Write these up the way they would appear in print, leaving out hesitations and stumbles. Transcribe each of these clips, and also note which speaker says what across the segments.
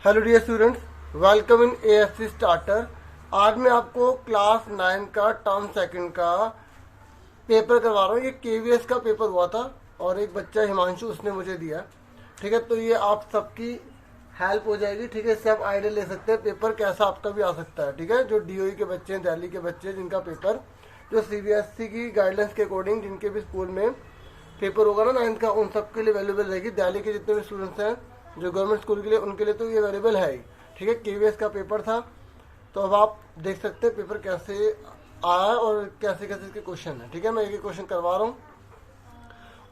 Speaker 1: Hello dear students, welcome in ASC starter. आज मैं आपको क्लास 9 का टर्म सेकंड का पेपर करवा रहा हूँ। ये केवीएस का पेपर हुआ था और एक बच्चा हिमांशु उसने मुझे दिया। ठीक है, तो ये आप सबकी हेल्प हो जाएगी। ठीक है, इससे आप आइडिया ले सकते हैं पेपर कैसा आपका भी आ सकता है। ठीक है, जो डीओई के बच्चे हैं, दिल्ली के बच्चे हैं, जिनका पेपर जो सीबीएसई की गाइडलाइंस के अकॉर्डिंग जिनके भी स्कूल में पेपर होगा ना 9th का, उन सबके लिए अवेलेबल रहेगी। दिल्ली के जितने भी स्टूडेंट्स हैं जो गवर्नमेंट स्कूल के लिए, उनके लिए तो ये अवेलेबल है ही। ठीक है, केवीएस का पेपर था, तो अब आप देख सकते हैं पेपर कैसे आया और कैसे कैसे इसके क्वेश्चन है। ठीक है, मैं एक एक क्वेश्चन करवा रहा हूँ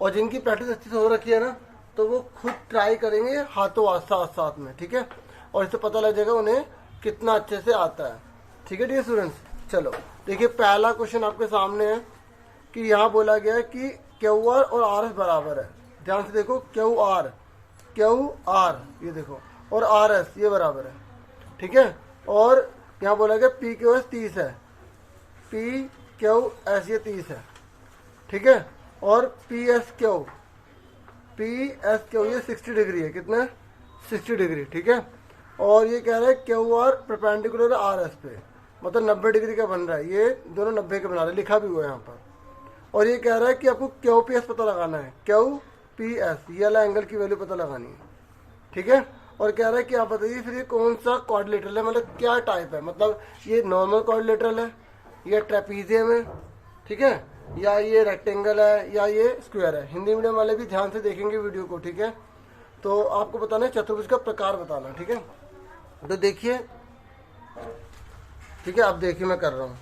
Speaker 1: और जिनकी प्रैक्टिस अच्छी से हो रखी है ना, तो वो खुद ट्राई करेंगे हाथों हाथ साथ साथ में। ठीक है, और इससे पता लग जाएगा उन्हें कितना अच्छे से आता है। ठीक है डियर स्टूडेंट्स, चलो देखिए पहला क्वेश्चन आपके सामने है कि यहाँ बोला गया है कि क्यू आर और आर एस बराबर है। ध्यान से देखो, क्यू आर ये देखो और आर एस ये बराबर है। ठीक है, और यहाँ बोला गया पी क्यू एस 30 है, पी क्यू एस ये 30 है। ठीक है, और पी एस क्यू ये 60 डिग्री है। कितना? 60 डिग्री। ठीक है, और ये कह रहा है Q R perpendicular R S पे, मतलब 90 डिग्री का बन रहा है। ये दोनों 90 के बना रहे हैं, लिखा भी हुआ है यहाँ पर। और ये कह रहा है कि आपको क्यू पी एस पता लगाना है, क्यू पी एस ये वाला एंगल की वैल्यू पता लगानी है। ठीक है, और कह रहा है कि आप बताइए फिर ये कौन सा क्वाड्रिलेटरल है, मतलब क्या टाइप है, मतलब ये नॉर्मल क्वाड्रिलेटरल है या ट्रेपीजियम है, ठीक है, या ये रेक्टेंगल है या ये स्क्वायर है। हिंदी मीडियम वाले भी ध्यान से देखेंगे वीडियो को। ठीक है, तो आपको बताना है चतुर्भुज का प्रकार बताना। ठीक है, तो देखिए, ठीक है, अब देखिए मैं कर रहा हूँ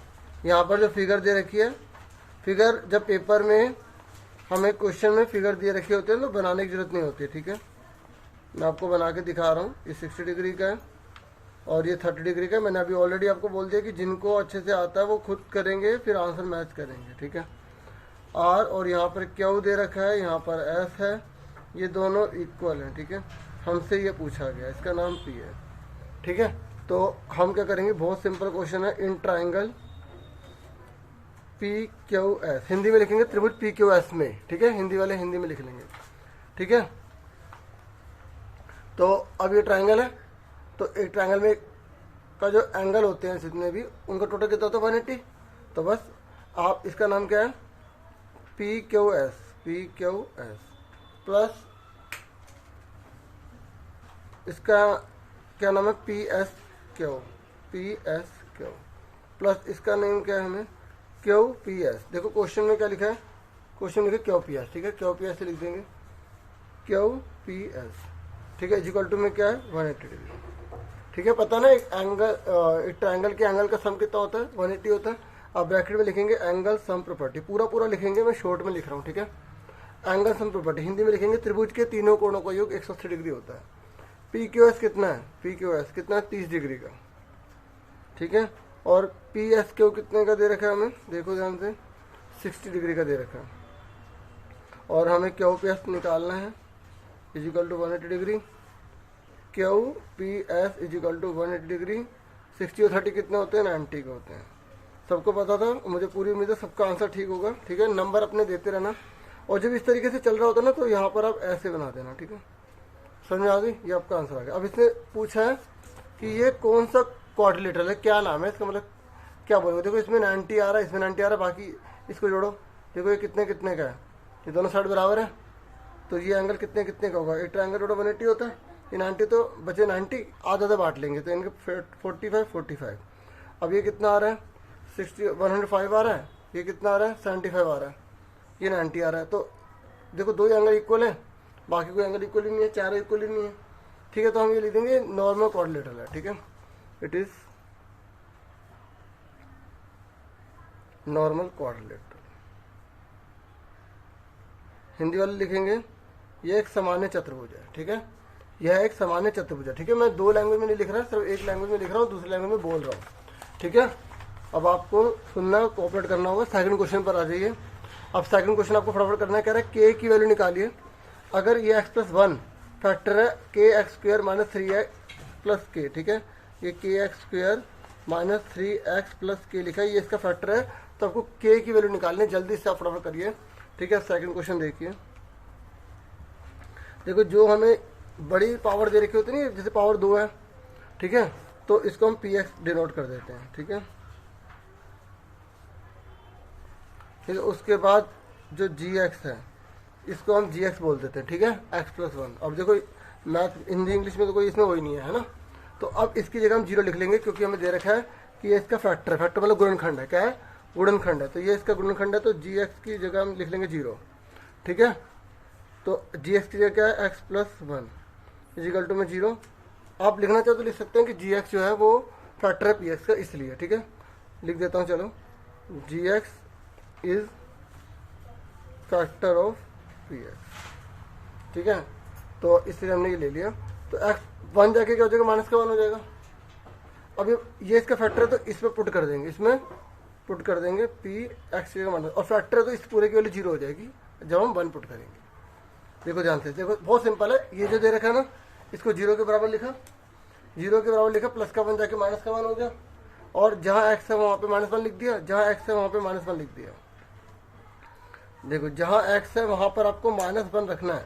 Speaker 1: यहाँ पर जो फिगर दे रखी है। फिगर जब पेपर में हमें क्वेश्चन में फिगर दिए रखे होते हैं तो बनाने की जरूरत नहीं होती है। ठीक है, मैं आपको बना के दिखा रहा हूँ। ये 60 डिग्री का है और ये 30 डिग्री का है। मैंने अभी ऑलरेडी आपको बोल दिया कि जिनको अच्छे से आता है वो खुद करेंगे, फिर आंसर मैच करेंगे। ठीक है, आर और यहाँ पर क्यू दे रखा है, यहाँ पर एस है, ये दोनों इक्वल हैं। ठीक है, हमसे ये पूछा गया, इसका नाम पी है। ठीक है, तो हम क्या करेंगे, बहुत सिंपल क्वेश्चन है। In triangle P Q S, Hindi में लिखेंगे त्रिभुज पी क्यू एस में। ठीक है, हिंदी वाले हिंदी में लिख लेंगे। ठीक है, तो अब ये ट्राइंगल है, तो एक ट्राइंगल में का जो एंगल होते हैं जितने भी, उनका टोटल कितना होता है 180। तो बस आप इसका नाम क्या है, पी क्यू एस प्लस इसका क्या नाम है, पी एस क्यू प्लस इसका नेम क्या है हमें, क्यू पी एस। देखो क्वेश्चन में क्या लिखा है, क्वेश्चन लिखा क्यू पी एस। ठीक है, क्यू पी एस से लिख देंगे क्यू पी एस। ठीक है, इक्वल टू में क्या है 180 डिग्री। ठीक है, पता ना एक एंगल, एक ट्रायंगल के एंगल का सम कितना होता है, 180 होता है। अब ब्रैकेट में लिखेंगे एंगल सम प्रॉपर्टी, पूरा लिखेंगे, मैं शॉर्ट में लिख रहा हूँ। ठीक है, एंगल सम प्रॉपर्टी हिंदी में लिखेंगे त्रिभुज के तीनों कोणों का योग 180 डिग्री होता है। पी क्यू एस कितना है, पी क्यू एस कितना है 30 डिग्री का। ठीक है, और पी एस क्यू कितने का दे रखा है हमें, देखो ध्यान से, 60 डिग्री का दे रखा है। और हमें क्यू पी एस निकालना है, equal to 180 degree. Q P S equal to 180 degree. 60 और 30 कितने होते हैं, 90 के होते हैं। सबको पता था, मुझे पूरी उम्मीद है सबका आंसर ठीक होगा। ठीक है, नंबर अपने देते रहना, और जब इस तरीके से चल रहा होता है ना, तो यहाँ पर आप ऐसे बना देना। ठीक है, समझ में आ गई, ये आपका आंसर आ गया। अब इसने पूछा है कि ये कौन सा क्वाड्रिलेटरल है, क्या नाम है इसका, मतलब क्या बोलोगे। देखो इसमें 90 आ रहा है, इसमें 90 आ रहा है, बाकी इसको जोड़ो। देखो ये कितने कितने का है, ये दोनों साइड बराबर है, तो ये एंगल कितने कितने का होगा। एक ट्रायंगल टोटल 180 होता है, ये 90 तो बचे 90, आधा बांट लेंगे तो इनके 45। अब ये कितना आ रहा है, 105 आ रहा है, ये कितना आ रहा है 75 आ रहा है, ये 90 आ रहा है। तो देखो दो एंगल इक्वल है, बाकी कोई एंगल इक्वल ही नहीं है, चारों इक्वल ही नहीं है। ठीक है, तो हम ये लिख देंगे नॉर्मल क्वाड्रिलेटरल है। ठीक है, it is normal quadrilateral. Hindi वाले लिखेंगे ये एक सामान्य चतुर्भुज है। ठीक है, यह एक सामान्य चतुर्भुज है। ठीक है, मैं दो लैंग्वेज में नहीं लिख रहा, सिर्फ एक लैंग्वेज में लिख रहा हूँ, दूसरी लैंग्वेज में बोल रहा हूँ। ठीक है, अब आपको सुनना, कोऑपरेट करना होगा। सेकंड क्वेश्चन पर आ जाइए। अब सेकंड क्वेश्चन आपको फटाफट करना है, कह रहा है के की वैल्यू निकालिए। अगर ये x प्लस 1 फैक्टर है के x square minus 3x plus के। ठीक है, ये के x square minus 3x plus के लिखा है, ये इसका फैक्टर है, तो आपको के की वैल्यू निकालनी है। जल्दी से आप फटाफट करिए। ठीक है, सेकंड क्वेश्चन देखिए। देखो जो हमें बड़ी पावर दे रखी होती नहीं, जैसे पावर 2 है, ठीक है, तो इसको हम पी एक्स डिनोट कर देते हैं, ठीक है। ठीक है, उसके बाद जो जी एक्स है इसको हम जी एक्स बोल देते हैं, ठीक है, एक्स प्लस 1। अब देखो मैथ हिंदी इंग्लिश में तो कोई इसमें वही नहीं है ना, तो अब इसकी जगह हम 0 लिख लेंगे, क्योंकि हमें दे रखा है कि ये इसका फैक्टर है। फैक्टर मतलब गुणनखंड है, क्या है, गुणनखंड है, तो ये इसका गुणनखंड है, तो जी एक्स की जगह हम लिख लेंगे 0, ठीक है। तो जी एक्स की जगह क्या है, एक्स प्लस 1 इजिकल टू में 0। आप लिखना चाहो तो लिख सकते हैं कि जी एक्स जो है वो फैक्टर है पी एक्स का, इसलिए, ठीक है, लिख देता हूँ, चलो, G X is factor of P X, ठीक है। तो इसलिए हमने ये ले लिया, तो एक्स 1 जाके क्या हो जाएगा, -1 हो जाएगा। अब ये इसका फैक्टर है, तो इसमें पुट कर देंगे, इसमें पुट कर देंगे पी एक्स की जगह -, और फैक्टर है तो इस पूरे की वैल्यू 0 हो जाएगी जब हम 1 पुट करेंगे। देखो ध्यान से, देखो बहुत सिंपल है, ये जो दे रखा है ना, इसको 0 के बराबर लिखा, 0 के बराबर लिखा, प्लस का 1 जाके -1 हो गया, और जहाँ एक्स है वहाँ पे -1 लिख दिया, जहाँ एक्स है वहाँ पे -1 लिख दिया। देखो जहाँ एक्स है वहाँ पर आपको -1 रखना है,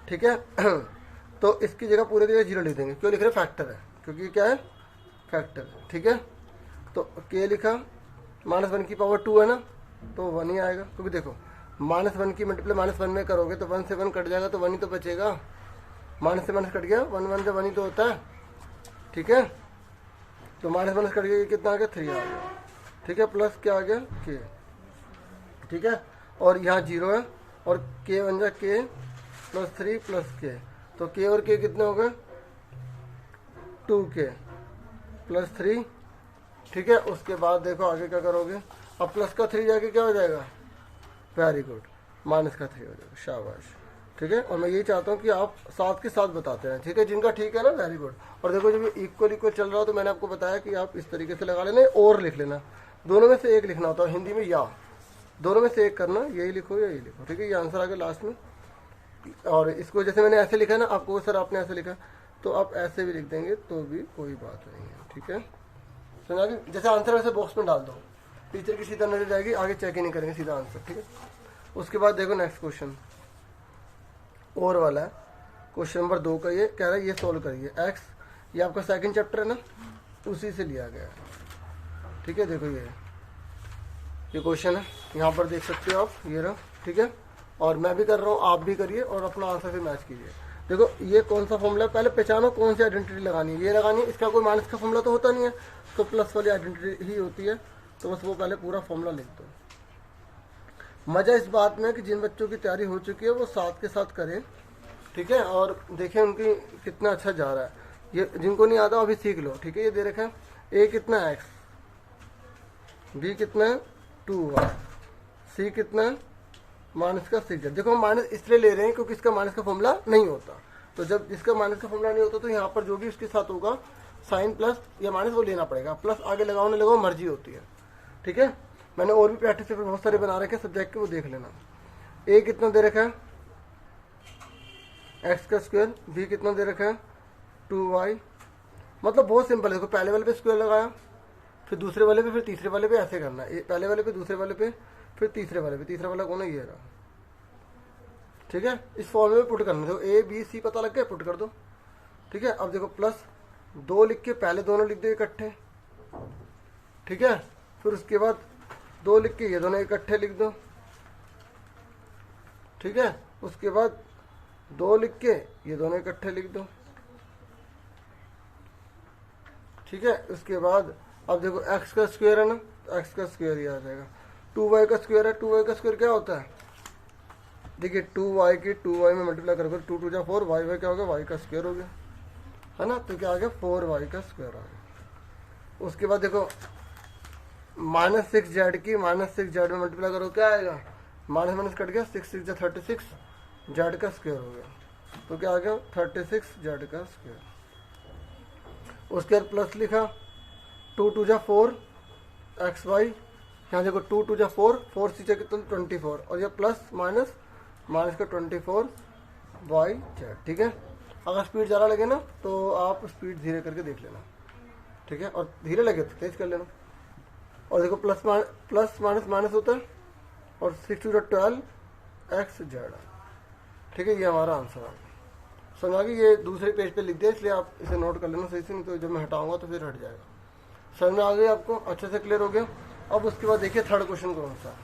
Speaker 1: ठीक है। तो इसकी जगह पूरे की जगह 0 लिख देंगे, क्यों लिख रहे हैं, फैक्टर है, क्योंकि क्या है, फैक्टर है, ठीक है। तो के लिखा, -1 की पावर 2 है ना, तो 1 ही आएगा, क्योंकि देखो -1 की मल्टीप्लाई -1 में करोगे तो 1 से 1 कट जाएगा, तो 1 ही तो बचेगा, माइनस से माइनस कट गया, 1 1 से 1 ही तो होता है, ठीक है। तो -1 कट गया, कितना आ गया, 3 आ गया, ठीक है, प्लस क्या आ गया, के, ठीक है, और यहाँ 0 है, और के बन जाए के प्लस 3 प्लस के, तो के और के कितने हो गए, 2k प्लस 3, ठीक है। उसके बाद देखो आगे क्या करोगे, अब प्लस का 3 जाके क्या हो जाएगा, वेरी गुड, माइनस का 3 हो जाएगा, शाबाश, ठीक है। और मैं यही चाहता हूँ कि आप साथ के साथ बताते हैं, ठीक है, जिनका ठीक है ना, वेरी गुड। और देखो जब ये इक्वल इक्वल चल रहा हो तो मैंने आपको बताया कि आप इस तरीके से लगा लेना, और लिख लेना, दोनों में से एक लिखना होता है हिंदी में, या दोनों में से एक करना, यही लिखो या यही लिखो, ठीक है, ये आंसर आ गया लास्ट में। और इसको जैसे मैंने ऐसे लिखा ना, आपको सर आपने ऐसे लिखा, तो आप ऐसे भी लिख देंगे तो भी कोई बात नहीं है, ठीक है, समझा कि जैसे आंसर वैसे बॉक्स में डाल दो, टीचर की सीधा नजर जाएगी, आगे चेक ही नहीं करेंगे, सीधा आंसर, ठीक है। उसके बाद देखो नेक्स्ट क्वेश्चन और वाला है, क्वेश्चन नंबर 2 का, ये कह रहा है ये सोल्व करिए, एक्स, ये आपका सेकंड चैप्टर है ना, उसी से लिया गया है, ठीक है। देखो ये क्वेश्चन है, यहाँ पर देख सकते हो आप, ये रहा, ठीक है, और मैं भी कर रहा हूँ, आप भी करिए और अपना आंसर से मैच कीजिए। देखो ये कौन सा फॉर्मूला है, पहले पहचानो कौन सी आइडेंटिटी लगानी है, ये लगानी है, इसका कोई माइनस का फॉर्मूला तो होता नहीं है, तो प्लस वाली आइडेंटिटी ही होती है, तो बस वो पहले पूरा फॉर्मूला लिख दो। मज़ा इस बात में कि जिन बच्चों की तैयारी हो चुकी है वो साथ के साथ करें, ठीक है, और देखें उनकी कितना अच्छा जा रहा है। ये जिनको नहीं आता अभी सीख लो, ठीक है। ये दे रखा है, ए कितना है एक्स, बी कितना है 2y, सी कितना है -6z। देखो हम माइनस इसलिए ले रहे हैं क्योंकि इसका माइनस का फॉर्मूला नहीं होता, तो जब इसका माइनस का फॉर्मूला नहीं होता तो यहाँ पर जो भी उसके साथ होगा साइन प्लस या माइनस वो लेना पड़ेगा, प्लस आगे लगाओ ना लगाओ मर्जी होती है, ठीक है। मैंने और भी प्रैक्टिस पेपर बहुत सारे बना रखे सब्जेक्ट के, वो देख लेना। ए कितना दे रखा है एक्स का स्क्वायर, बी कितना दे रखा है 2y, मतलब बहुत सिंपल है। देखो पहले वाले पे स्क्वायर लगाया, फिर दूसरे वाले पे, फिर तीसरे वाले पे, ऐसे करना है, पहले वाले पे, दूसरे वाले पे, फिर तीसरे वाले पे, तीसरा वाला कौन है, ये रहा, ठीक है। इस फॉर्मूले में पुट करना, देखो ए बी सी पता लग गया, पुट कर दो, ठीक है। अब देखो प्लस 2 लिख के पहले दोनों लिख दो इकट्ठे, ठीक है, फिर उसके बाद 2 लिख के ये दोनों इकट्ठे लिख दो, ठीक है। उसके बाद 2 लिख के ये दोनों इकट्ठे लिख दो, ठीक है। उसके बाद अब देखो एक्स का स्क्वायर है ना, तो एक्स का स्क्वायर ही आ जाएगा, 2y का स्क्वायर है, 2y का स्क्वायर क्या होता है, देखिए 2y की 2y में मल्टीप्लाई करोगे 2 2 जा 4, y क्या हो गया, y का स्क्वायर हो गया, है ना, तो क्या आ गया 4y का स्क्वायर आ गया। उसके बाद देखो -6z की -6z में मल्टीप्लाई करो, क्या आएगा, माइनस माइनस कट गया, 6 6 36, z का स्क्वायर हो गया, तो क्या आ गया 36 z का स्क्वायर। उसके बाद प्लस लिखा, 2 2 जा 4 xy, यहाँ देखो 2 2 जा 4, 4 सी कितना 24, और ये प्लस माइनस माइनस का 24 yz, ठीक है। अगर स्पीड ज़्यादा लगे ना तो आप स्पीड धीरे करके देख लेना, ठीक है, और धीरे लगे तो तेज कर लेना। और देखो प्लस माइनस माइनस होता है, और 6 2 12 xz, ठीक है, ये हमारा आंसर आ गया, समझ आ गई। ये दूसरे पेज पे लिख दिया, इसलिए आप इसे नोट कर लेना सही से, नहीं तो जब मैं हटाऊंगा तो फिर हट जाएगा। समझ में आ गई आपको, अच्छे से क्लियर हो गया। अब उसके बाद देखिए थर्ड क्वेश्चन कौन सा।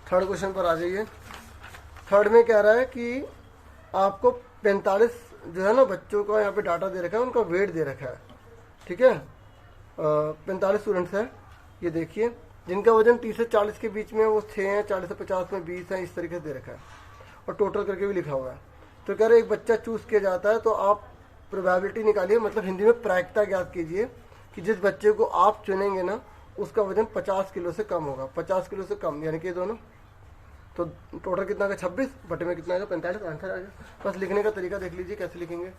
Speaker 1: थर्ड क्वेश्चन पर आ जाइए। थर्ड में कह रहा है कि आपको 45 जो है ना बच्चों का यहाँ पे डाटा दे रखा है, उनका वेट दे रखा है, ठीक है। 45 स्टूडेंट्स हैं, ये देखिए, जिनका वजन 30 से 40 के बीच में, वो 6 हैं, 40 से 50 में 20 हैं, इस तरीके से दे रखा है और टोटल करके भी लिखा हुआ है। तो कह रहे एक बच्चा चूज़ किया जाता है, तो आप प्रोबेबिलिटी निकालिए, मतलब हिंदी में प्रायिकता ज्ञात कीजिए कि जिस बच्चे को आप चुनेंगे ना उसका वजन 50 किलो से कम होगा। 50 किलो से कम यानी कि दोनों, तो टोटल कितना आएगा 26, बटे में कितना आएगा 45, आंसर आ गया। बस लिखने का तरीका देख लीजिए कैसे लिखेंगे।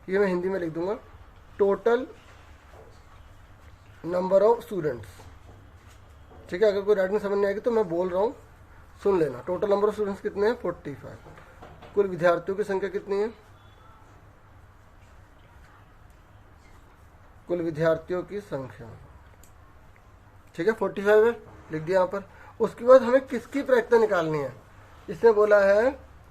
Speaker 1: ये मैं हिंदी में लिख दूंगा, टोटल नंबर ऑफ स्टूडेंट्स, ठीक है। अगर कोई राइटिंग समझ नहीं आएगी तो मैं बोल रहा हूँ, सुन लेना। टोटल नंबर ऑफ स्टूडेंट्स कितने हैं 45। कुल विद्यार्थियों की संख्या कितनी है, कुल विद्यार्थियों की संख्या, ठीक है 45 है, लिख दिया यहाँ पर। उसके बाद हमें किसकी प्रायिकता निकालनी है। इसने बोला है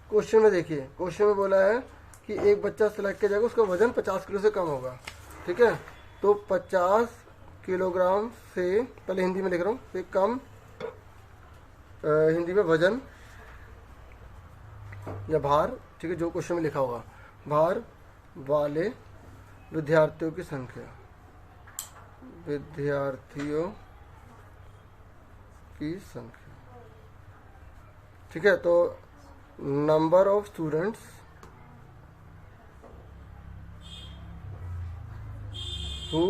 Speaker 1: क्वेश्चन में, देखिए क्वेश्चन में बोला है कि एक बच्चा सिलेक्ट किया जाएगा, उसका वजन 50 किलो से कम होगा, ठीक है। तो 50 किलोग्राम से, पहले हिंदी में लिख रहा हूँ, से कम, हिंदी में वजन या भार, ठीक है, जो क्वेश्चन में लिखा होगा, भार वाले विद्यार्थियों की संख्या, विद्यार्थियों की संख्या, ठीक है। तो number of students who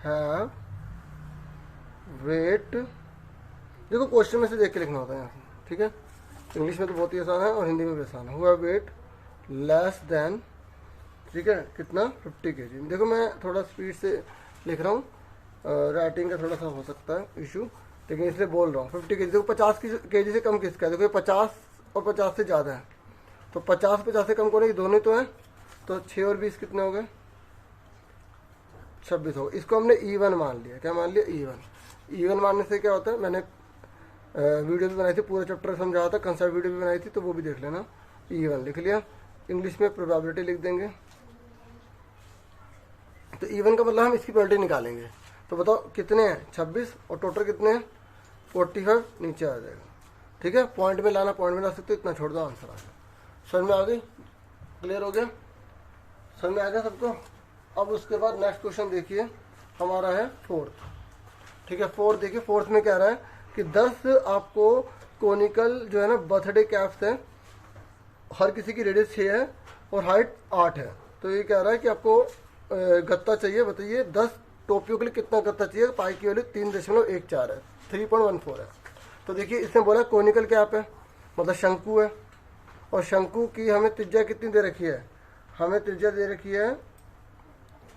Speaker 1: have weight, देखो क्वेश्चन में से देख के लिखना होता है यहाँ से, ठीक है। इंग्लिश में तो बहुत ही आसान है और हिंदी में भी आसान है। Who have weight less than, ठीक है, कितना 50 kg। देखो मैं थोड़ा स्पीड से लिख रहा हूँ, राइटिंग का थोड़ा सा हो सकता है इशू, लेकिन इसलिए बोल रहा हूँ 50 kg। देखो 50 kg से कम किसका है, देखो ये 50 और 50 से ज़्यादा है, तो 50 से कम कौन है, ये दोनों तो हैं, तो 6 और 20 कितने हो गए 26 हो गए। इसको हमने E1 मान लिया। क्या मान लिया, E1 मानने से क्या होता है, मैंने वीडियो भी बनाई थी, पूरा चैप्टर समझाया था, कंसेप्ट वीडियो भी बनाई थी, तो वो भी देख लेना। E1 लिख लिया, इंग्लिश में प्रोबेबिलिटी लिख देंगे। तो E1 का मतलब हम इसकी प्रोबेबिलिटी निकालेंगे। तो बताओ कितने हैं 26 और टोटल कितने हैं 45, नीचे आ जाएगा, ठीक है। पॉइंट में लाना, पॉइंट में ला सकते हो, इतना छोड़ दो, आंसर आ गया। समझ में आ गई, क्लियर हो गया, समझ में आ गया सबको। अब उसके बाद नेक्स्ट क्वेश्चन देखिए, हमारा है फोर्थ, ठीक है। फोर्थ देखिए, फोर्थ में कह रहा है कि 10 आपको कोनिकल जो है ना बर्थडे कैप्स है, हर किसी की रेडियस 6 है और हाइट 8 है। तो ये कह रहा है कि आपको गत्ता चाहिए, बताइए 10 टोपियों के लिए कितना गत्ता चाहिए। पाई की वैल्यू 3.14 है, 3.14 है। तो देखिए इसने बोला कोनिकल कैप है, मतलब शंकु है, और शंकु की हमें त्रिज्या कितनी दे रखी है, हमें त्रिज्या दे रखी है,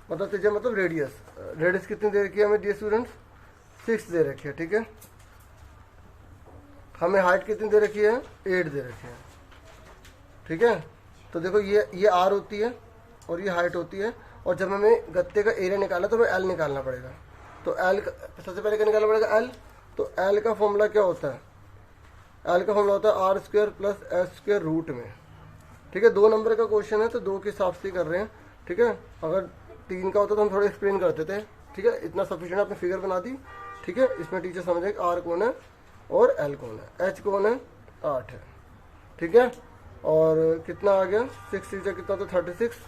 Speaker 1: मतलब त्रिज्या मतलब रेडियस, रेडियस कितनी दे रखी है हमें डियर स्टूडेंट्स 6 दे रखी है, ठीक है। हमें हाइट कितनी दे रखी है 8 दे रखी है, ठीक है। तो देखो ये आर होती है और ये हाइट होती है, और जब हमें गत्ते का एरिया निकालना तो हमें एल निकालना पड़ेगा। तो एल सबसे पहले क्या निकालना पड़ेगा, एल। तो एल का फॉर्मूला क्या होता है, एल का फॉर्मूला होता है R² + S² रूट में, ठीक है। 2 नंबर का क्वेश्चन है तो 2 के हिसाब से कर रहे हैं, ठीक है। अगर 3 का होता तो हम थोड़ा एक्सप्लेन करते थे, ठीक है। इतना सफिशिएंट आपने फिगर बना दी, ठीक है। इसमें टीचर समझेगा R कौन है और L कौन है, H कौन है 8 है, ठीक है। और कितना आ गया 6 टीचर कितना, तो 36,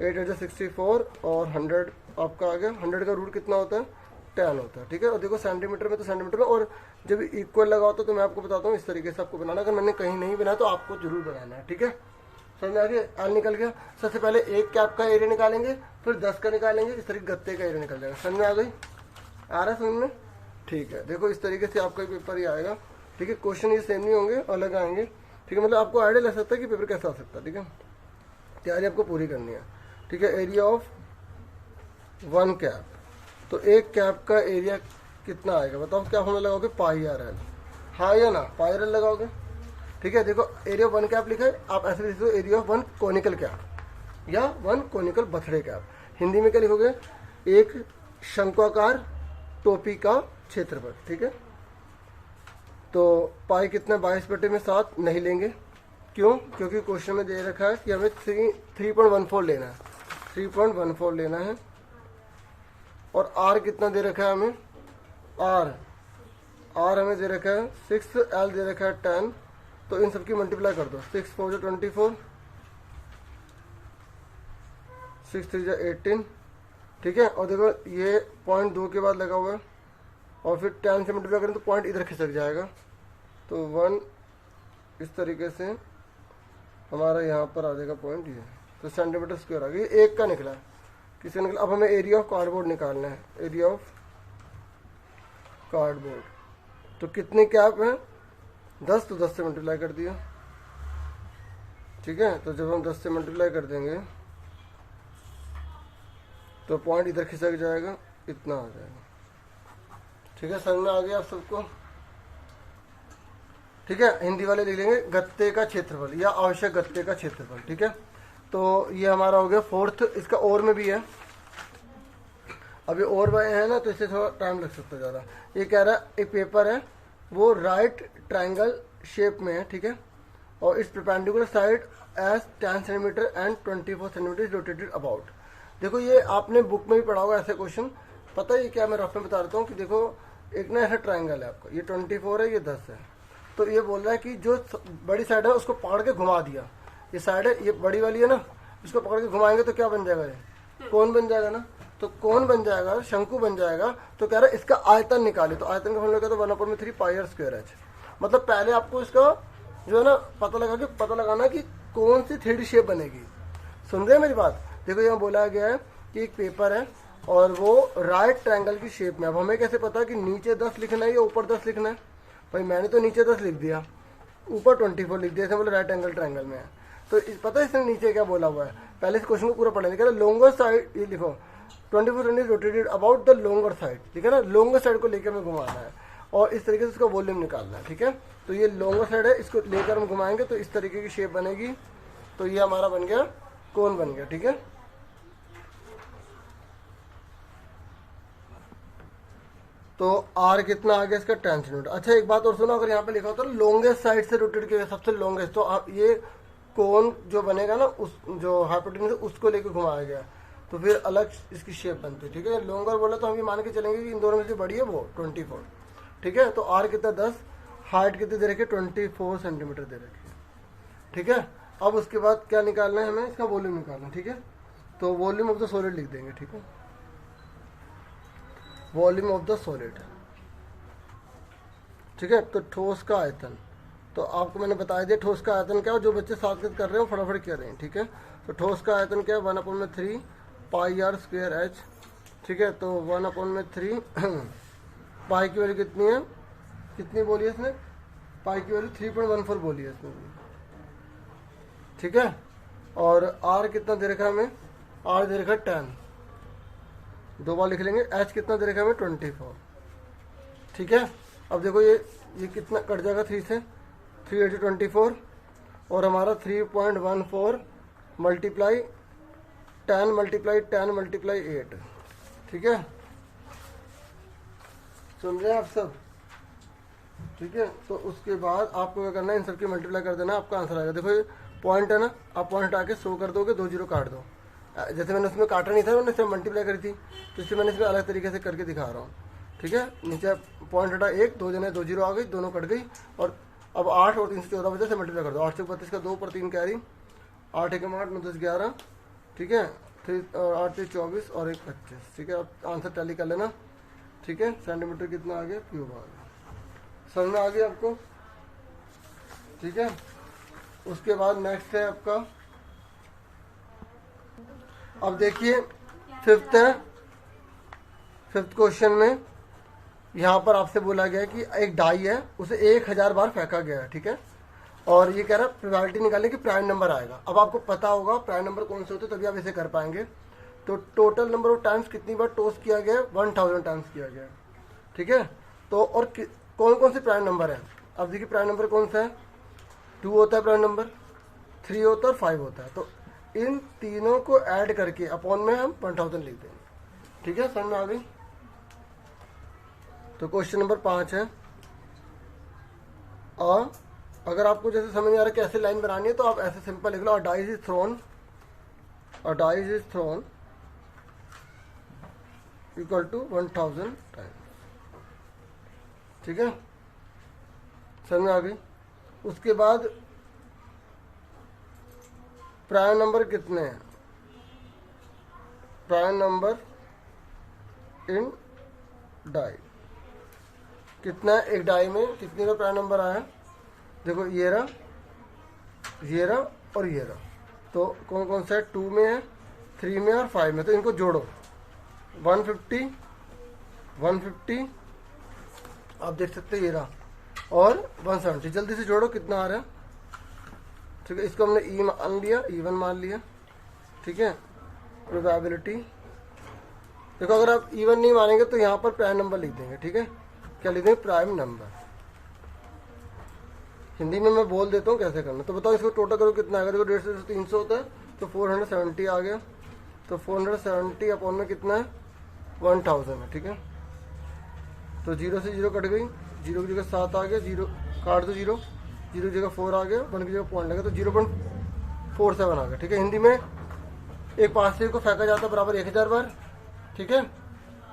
Speaker 1: 8 8 64 और 100 आपका आ गया। 100 का रूट कितना होता है 10 होता है, ठीक है। और देखो सेंटीमीटर में तो सेंटीमीटर में, और जब इक्वल लगा होता है तो मैं आपको बताता हूँ इस तरीके से आपको बनाना। अगर मैंने कहीं नहीं बनाया तो आपको जरूर बनाना है, ठीक है। समझ में आ गया, एल निकल गया। सबसे पहले एक कैप का एरिया निकालेंगे, फिर 10 का निकालेंगे, इस तरीके गत्ते का एरिया निकल जाएगा। समझ में आ गई, आ रहा है समझ में, ठीक है। देखो इस तरीके से आपका पेपर ही आएगा, ठीक है। क्वेश्चन ये सेम नहीं होंगे, अलग आएंगे, ठीक है। मतलब आपको आइडिया लग सकता है कि पेपर कैसा आ सकता है, ठीक है। तैयारी आपको पूरी करनी है, ठीक है। एरिया ऑफ 1 कैप, तो एक कैप का एरिया कितना आएगा बताओ, क्या फॉर्मूला लगाओगे, πRL, हाँ या ना, πRL लगाओगे, ठीक है। देखो एरिया ऑफ 1 कैप लिखा है, आप ऐसे लिख दो एरिया ऑफ 1 कोनिकल कैप या 1 कोनिकल बर्थडे कैप। हिंदी में क्या लिखोगे, एक शंक्वाकार टोपी का क्षेत्रफल, ठीक है। तो पाई कितना 22/7 नहीं लेंगे, क्यों? क्योंकि क्वेश्चन में दे रखा है कि हमें 3.14 लेना है, 3.14 लेना है। और आर कितना दे रखा है हमें? आर हमें दे रखा है 6, एल दे रखा है 10। तो इन सबकी मल्टीप्लाई कर दो, 6 4 24, 6 3 18, ठीक है। और देखो ये पॉइंट 2 के बाद लगा हुआ है, और फिर 10 से मल्टीप्लाई करें तो पॉइंट इधर खिसक जाएगा। तो 1 इस तरीके से हमारा यहाँ पर आ जाएगा पॉइंट ये। तो सेंटीमीटर स्क्वायर आ गया, ये एक का निकला, किसका निकला? अब हमें एरिया ऑफ कार्डबोर्ड निकालना है, एरिया ऑफ कार्डबोर्ड। तो कितने कैप हैं? 10, तो 10 से मल्टीप्लाई कर दिया, ठीक है। तो जब हम 10 से मल्टीप्लाई कर देंगे तो पॉइंट इधर खिसक जाएगा, इतना आ जाएगा, ठीक है। समझ में आ गया आप सबको? ठीक है। हिंदी वाले लिख लेंगे गत्ते का क्षेत्रफल या आवश्यक गत्ते का क्षेत्रफल, ठीक है। तो ये हमारा हो गया फोर्थ। इसका और में भी है, अभी और में है ना, तो इससे थोड़ा टाइम लग सकता है ज़्यादा। ये कह रहा है एक पेपर है, वो राइट ट्रायंगल शेप में है, ठीक है। और its perpendicular side as 10 centimetre and 24 centimetre rotated about. देखो ये आपने बुक में भी पढ़ा होगा ऐसे क्वेश्चन, पता है ये क्या? मैं रफ में बता देता हूँ कि देखो एक ना ऐसा ट्रायंगल है आपका, ये 24 है, ये 10 है। तो ये बोल रहा है कि जो बड़ी साइड है उसको पकड़ के घुमा दिया, ये साइड है, ये बड़ी वाली है ना, इसको पकड़ के घुमाएंगे तो क्या बन जाएगा? ये कोण बन जाएगा ना। तो कोण बन जाएगा, शंकु बन जाएगा। तो कह रहा है इसका आयतन निकाले। तो आयतन का फॉर्मूला क्या? तो 1/3 पाई स्क्वायर एच। मतलब पहले आपको इसका जो है ना पता लगाना कि कौन सी 3D शेप बनेगी। सुन रहे हैं मेरी बात? देखो यहाँ बोला गया है कि एक पेपर है और वो राइट ट्रायंगल की शेप में। अब हमें कैसे पता कि नीचे 10 लिखना है या ऊपर 10 लिखना है? भाई मैंने तो नीचे 10 लिख दिया, ऊपर 24 लिख दिया, बोले राइट एंगल ट्रायंगल में है। तो पता है इसने नीचे क्या बोला हुआ है? पहले इस क्वेश्चन को पूरा पढ़ेंगे। कह रहा लोंगर साइड, ये लिखो 24 rotated about the longer side, ठीक है ना। लोंगर साइड को लेकर हमें घुमाना है और इस तरीके से उसका वॉल्यूम निकालना है, ठीक है। तो ये लोंगर साइड है, इसको लेकर हम घुमाएंगे तो इस तरीके की शेप बनेगी। तो ये हमारा बन गया कोन बन गया, ठीक है। तो आर कितना आ गया इसका? 10 सेंटीमीटर। अच्छा एक बात और सुनो, अगर यहाँ पे लिखा होता है लॉन्गेस्ट साइड से रोटेट किया, सबसे लॉन्गेस्ट, तो आप ये कोन जो बनेगा ना, उस जो हाइपोटेन्यूज उसको लेकर घुमाया गया, तो फिर अलग इसकी शेप बनती है, ठीक है। लॉन्गर बोला तो हम ये मान के चलेंगे कि इन दोनों में से बड़ी है वो 24, ठीक है। तो आर कितना? 10, हाइट कितनी दे रखी है? 24 सेंटीमीटर दे रखी है, ठीक है। अब उसके बाद क्या निकालना है हमें? इसका वॉल्यूम निकालना है, ठीक है। तो वॉल्यूम ऑफ द सॉलिड लिख देंगे, ठीक है। वॉल्यूम ऑफ द सॉलिड, ठीक है। तो ठोस का आयतन, तो आपको मैंने बता दिया ठोस का आयतन क्या है। जो बच्चे साथ कर रहे हैं वो फटाफट कर रहे हैं, ठीक है। तो ठोस का आयतन क्या है? 1/3 पाई आर स्क्वायर एच, ठीक है। तो 1/3 पाई की वैल्यू कितनी है? कितनी बोली है इसने? पाई की वैल्यू 3.14 बोली है इसने, ठीक है। और आर कितना दे रखा है हमें? आर दे रखा है 10, दो बार लिख लेंगे। एच कितना दे रखा है हमें? 24, ठीक है। अब देखो ये कितना कट जाएगा 3 से, 3 × 24 और हमारा 3.14 मल्टीप्लाई 10 मल्टीप्लाई 10 मल्टीप्लाई 8, ठीक है। सुन रहे हैं आप सब? ठीक है। तो उसके बाद आपको क्या करना है? इन सबकी मल्टीप्लाई कर देना, आपका आंसर आएगा। देखो ये पॉइंट है ना, आप पॉइंट हटा के 100 कर दोगे, 2 0 काट दो। जैसे मैंने उसमें काटा नहीं था, मैंने सिर्फ मल्टीप्लाई करी थी, तो इसलिए मैंने इसमें अलग तरीके से करके दिखा रहा हूँ, ठीक है। नीचे पॉइंट हटा 1, 2 जने 2 0 आ गई, दोनों कट गई। और अब 8 और 3 से 14 बजे से मल्टीप्लाई कर दो। 8 से 32 का 2 पर 3 कैरी, 8 1 8 9 10 11, ठीक है। 8 से 24 और 1 25, ठीक है। अब आंसर टैली कर लेना, ठीक है। सेंटीमीटर कितना आ गया? क्यूब आ गया। समझ में आ गया आपको? ठीक है। उसके बाद नेक्स्ट है आपका, अब देखिए फिफ्थ है। फिफ्थ क्वेश्चन में यहाँ पर आपसे बोला गया कि एक डाई है, उसे 1000 बार फेंका गया है, ठीक है। और ये कह रहा है प्रोबेबिलिटी निकालने की प्राइम नंबर आएगा। अब आपको पता होगा प्राइम नंबर कौन से होते हैं, तभी आप इसे कर पाएंगे। तो टोटल नंबर ऑफ टाइम्स कितनी बार टॉस किया गया है? 1000 टाइम्स किया गया है, ठीक है। तो और कौन कौन से प्राइम नंबर है? अब देखिए प्राइम नंबर कौन सा है? 2 होता है प्राइम नंबर, 3 होता है और 5 होता है। तो इन तीनों को ऐड करके अपॉन में हम 1000 लिख देंगे, ठीक है। समझ में आ गई? तो क्वेश्चन नंबर 5 है, अ अगर आपको जैसे समझ नहीं आ रहा कैसे लाइन बनानी है तो आप ऐसे सिंपल लिख लो, a dice is thrown, a dice is thrown equal to 1000 times. ठीक है, समझ में आ गई। उसके बाद प्राइम नंबर कितने हैं, प्राइम नंबर इन डाई कितना है, एक डाई में कितने का प्राइम नंबर आया, देखो ये रहा, ये रहा और ये रहा। तो कौन कौन सा है, 2 में है, 3 में और 5 में, तो इनको जोड़ो 150 150 आप देख सकते हैं ये रहा, और 170 जल्दी से जोड़ो कितना आ रहा है। ठीक है, इसको हमने ई मान लिया, इवन मान लिया। ठीक है, प्रोबेबिलिटी देखो, अगर आप इवन नहीं मानेंगे तो यहाँ पर प्राइम नंबर लिख देंगे। ठीक है, क्या लिख देंगे, प्राइम नंबर। हिंदी में मैं बोल देता हूँ कैसे करना। तो बताओ इसको टोटल करो कितना आएगा, देखो 150 से 300 होता है तो 470 आ गया। तो 470 अपॉन में कितना है, 1000 है। ठीक है, तो 0 से 0 कट गई, 0 की जगह 7 आ गया, 0 काट दो, 0 की जगह 4 आ गया, 1 की जगह पॉइंट लगा तो 0.47 आ गया। ठीक है, हिंदी में एक पासे को फेंका जाता है बराबर 1000 बार। ठीक है,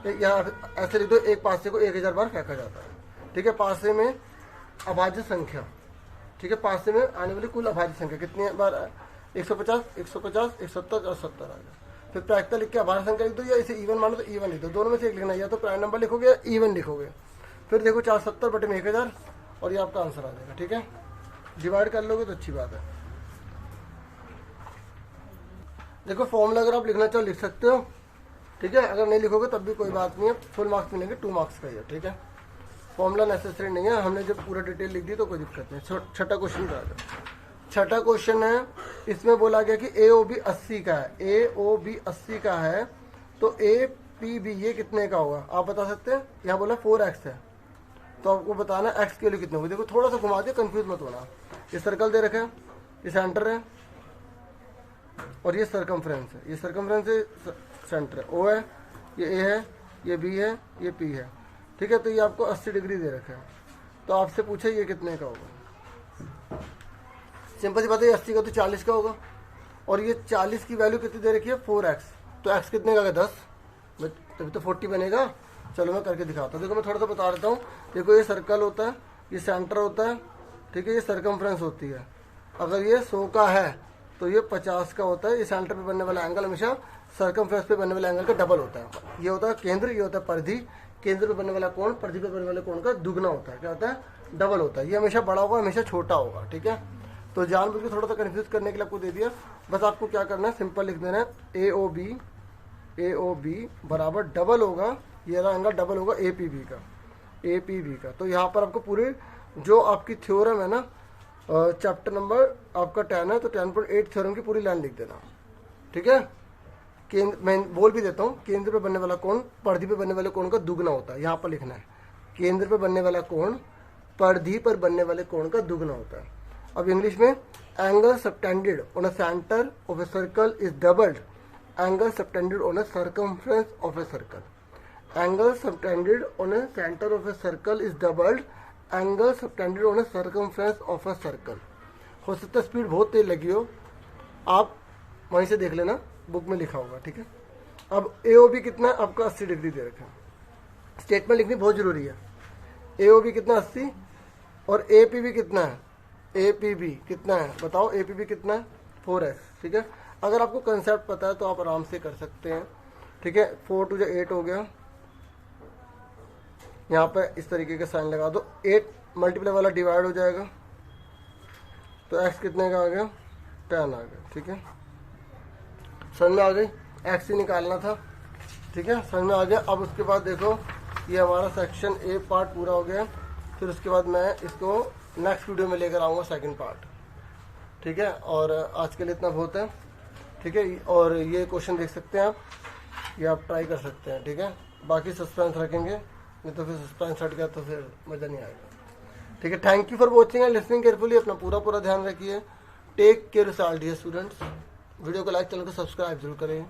Speaker 1: यहाँ ऐसे लिख दो, एक पासे को 1000 बार फेंका जाता है। ठीक है, पासे में अभाज्य संख्या, ठीक है, पासे में आने वाली कुल अभाज्य संख्या कितनी बार, 150 150 170 और 70 आ गया। फिर प्रायिकता लिख के अभाज्य संख्या लिख दो, या इसे इवन मानो तो इवन लिख दो, दोनों में से एक लिखना, या तो प्राइम नंबर लिखोगे या इवन लिखोगे। फिर देखो 470 बटे में 1000 और ये आपका आंसर आ जाएगा। ठीक है, डिवाइड कर लोगे तो अच्छी बात है। देखो फॉर्मूला अगर आप लिखना चाहो लिख सकते हो। ठीक है, अगर नहीं लिखोगे तब भी कोई बात नहीं है, फुल मार्क्स मिलेंगे, 2 मार्क्स का ही है। ठीक है, फॉर्मूला नेसेसरी नहीं है, हमने जब पूरा डिटेल लिख दी तो कोई दिक्कत नहीं। छठा क्वेश्चन का छठा क्वेश्चन है, इसमें बोला गया कि AOB 80 का है, AOB 80 का है तो APB ये कितने का होगा, आप बता सकते हैं। यहाँ बोला 4x है तो आपको बताना x के लिए कितने होगा। देखो थोड़ा सा घुमा दिया, कंफ्यूज मत होना। ये सर्कल दे रखा है, ये सेंटर है और ये सर्कमफ्रेंस है, ये सर्कमफ्रेंस है, सेंटर है, O है, ये A है, ये B है, ये P है। ठीक है, तो ये आपको 80 डिग्री दे रखा है, तो आपसे पूछे ये कितने का होगा। सिंपल सी बात है, 80 का तो 40 का होगा, और ये 40 की वैल्यू कितनी दे रखी है, 4x, तो x कितने का 10, तभी तो 40 बनेगा। चलो मैं करके दिखाता हूँ। देखो मैं थोड़ा सा बता देता हूँ। देखो ये सर्कल होता है, ये सेंटर होता है, ठीक है, ये सर्कमफ्रेंस होती है। अगर ये 100 का है तो ये 50 का होता है। ये सेंटर पे बनने वाला एंगल हमेशा सर्कमफ्रेंस पे बनने वाले एंगल का डबल होता है। ये होता है केंद्र, ये होता है परिधि। केंद्र पे बनने वाला कोण परिधि पे बनने वाले कोण का दुगना होता है। क्या होता है, डबल होता है। ये हमेशा बड़ा होगा, हमेशा छोटा होगा। ठीक है, तो जानबूझ के थोड़ा सा कंफ्यूज करने के लिए आपको दे दिया। बस आपको क्या करना है, सिंपल लिख देना है AOB बराबर डबल होगा, ये रहा एंगल डबल होगा APB का। तो यहाँ पर आपको पूरे जो आपकी थ्योरम है ना, चैप्टर नंबर आपका 10 है, तो 10.8 थ्योरम की पूरी लाइन लिख देना। ठीक है, केंद्र मैं बोल भी देता हूँ, केंद्र पे बनने वाला कोण परिधि पे बनने वाले कोण का दुगना होता है। यहाँ पर लिखना है, केंद्र पे बनने वाला कोण परिधि पर बनने वाले कोण का दुगना होता है। अब इंग्लिश में angle subtended on a centre of a circle is doubled angle subtended on a circumference of a circle. Angle subtended on a centre of a circle is doubled angle subtended on a circumference of a circle. हो सकता है speed बहुत तेज लगी हो, आप वहीं से देख लेना, बुक में लिखा होगा। ठीक है, अब AOB कितना है आपका 80 डिग्री दे रखा है। स्टेटमेंट लिखनी बहुत जरूरी है। AOB कितना 80 और APB कितना है, APB कितना है बताओ, APB कितना है 4x। ठीक है, अगर आपको कंसेप्ट पता है तो आप आराम से कर सकते हैं। ठीक है, 4 2 8 हो गया, यहाँ पे इस तरीके का साइन लगा दो, 8 मल्टीप्लाई वाला डिवाइड हो जाएगा, तो x कितने का आ गया 10 आ गया। ठीक है, समझ में आ गई, x ही निकालना था। ठीक है, समझ में आ गया। अब उसके बाद देखो ये हमारा सेक्शन A पार्ट पूरा हो गया। फिर उसके बाद मैं इसको नेक्स्ट वीडियो में लेकर आऊँगा सेकंड पार्ट। ठीक है, और आज के लिए इतना बहुत है। ठीक है, और ये क्वेश्चन देख सकते हैं आप, ये आप ट्राई कर सकते हैं। ठीक है, बाकी सस्पेंस रखेंगे, नहीं तो फिर सस्पेंस हट गया तो फिर मज़ा नहीं आएगा। ठीक है, thank you for watching and listening carefully. अपना पूरा ध्यान रखिए। Take care of all dear students. Video को लाइक, चैनल को सब्सक्राइब जरूर करें।